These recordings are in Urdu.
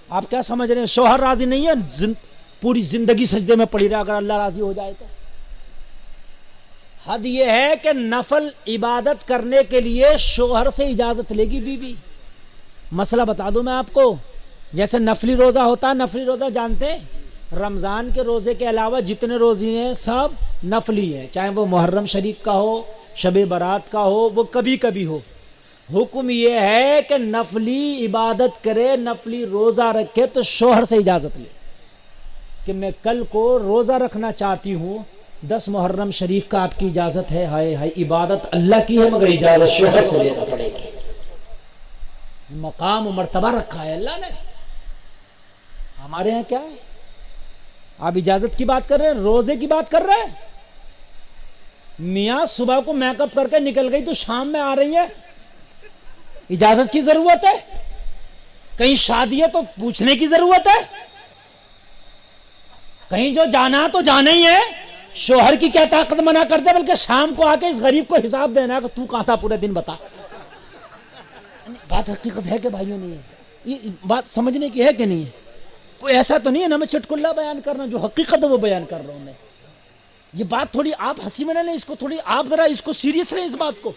آپ کیا سمجھ رہے ہیں شوہر راضی نہیں ہے پوری زندگی سجدے میں پڑی رہا اگر اللہ راضی ہو جائے تو؟ حد یہ ہے کہ نفل عبادت کرنے کے لیے شوہر سے اجازت لے گی بیوی. مسئلہ بتا دوں میں آپ کو، جیسے نفلی روزہ ہوتا ہے، نفلی روزہ جانتے ہیں؟ رمضان کے روزے کے علاوہ جتنے روزے ہیں سب نفلی ہیں، چاہے وہ محرم شریف کا ہو، شب برات کا ہو، وہ کبھی کبھی ہو. حکم یہ ہے کہ نفلی عبادت کرے، نفلی روزہ رکھے تو شوہر سے اجازت لے کہ میں کل کو روزہ رکھنا چاہتی ہوں، 10 محرم شریف کا آپ کی اجازت ہے؟ ہائے ہائے، عبادت اللہ کی ہے مگر اجازت شوہر سے لینا پڑے گی. مقام و مرتبہ رکھا ہے اللہ نے. ہمارے ہاں کیا ہے؟ آپ اجازت کی بات کر رہے ہیں، روزے کی بات کر رہے ہیں. میاں صبح کو میک اپ کر کے نکل گئی تو شام میں آ رہی ہے، اجازت کی ضرورت ہے؟ کہیں شادی ہے تو پوچھنے کی ضرورت ہے؟ کہیں جو جانا تو جانا ہی ہے. شوہر کی کیا طاقت منع کر دے، بلکہ شام کو آ کے اس غریب کو حساب دینا ہے کہ تو کہاں تھا پورے دن، بتا. بات حقیقت ہے کہ بھائیوں نہیں ہے؟ یہ بات سمجھنے کی ہے کہ نہیں ہے؟ کوئی ایسا تو نہیں ہے نا میں چٹکلا بیان کر رہا ہوں، جو حقیقت ہے وہ بیان کر رہا ہوں میں. یہ بات تھوڑی آپ ہنسی میں نہ لیں، اس کو تھوڑی آپ ذرا اس کو سیریس لیں. اس بات کو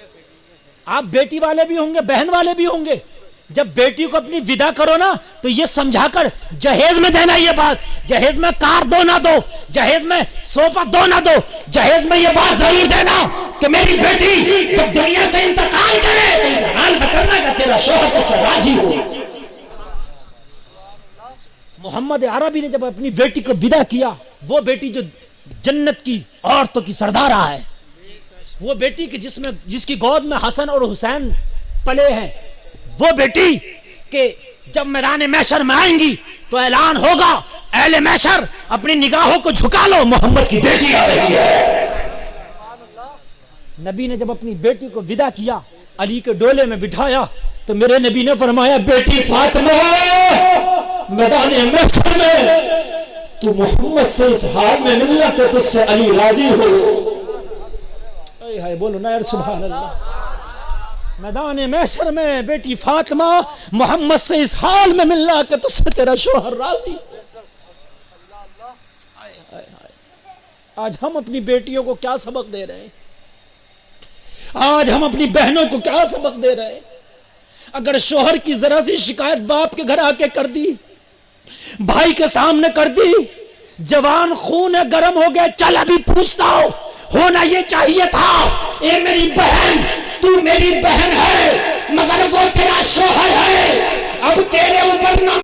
آپ بیٹی والے بھی ہوں گے، بہن والے بھی ہوں گے. جب بیٹی کو اپنی ودا کرو نا تو یہ سمجھا کر جہیز میں دینا. یہ بات جہیز میں کار دو نہ دو، جہیز میں صوفہ دو نہ دو، جہیز میں یہ بات ضرور دینا کہ میری بیٹی جب دنیا سے انتقال کرے تو اس حال میں کرنا کہ تیرا شوہر تجھ سے راضی ہو. محمد عربی نے جب اپنی بیٹی کو ودا کیا، وہ بیٹی جو جنت کی عورتوں کی سردارہ ہے، وہ بیٹی کہ جس کی گود میں حسن اور حسین پلے ہیں، وہ بیٹی کہ جب میدان محشر میں آئیں گی تو اعلان ہوگا اہل محشر اپنی نگاہوں کو جھکا لو، محمد کی بیٹی آ رہی ہے. نبی نے جب اپنی بیٹی کو ودا کیا، علی کے ڈولے میں بٹھایا تو میرے نبی نے فرمایا بیٹی فاطمہ میدان محشر میں تو محمد سے اس حال میں ملنا کہ تجھ سے علی راضی ہو. اے ہائے بولو نا یار سبحان اللہ. میدان محشر میں بیٹی فاطمہ محمد سے اس حال میں ملنا کہ تجھ سے تیرا شوہر راضی. آج ہم اپنی بیٹیوں کو کیا سبق دے رہے ہیں؟ آج ہم اپنی بہنوں کو کیا سبق دے رہے ہیں؟ اگر شوہر کی ذرا سی شکایت باپ کے گھر آ کے کر دی، بھائی کے سامنے کر دی، جوان خون ہے گرم ہو گیا، چل ابھی پوچھتا ہو، ہونا یہ چاہیے تھا اے میری بہن تو میری بہن ہے مگر وہ تیرا شوہر ہے، اب تیرے اوپر نہ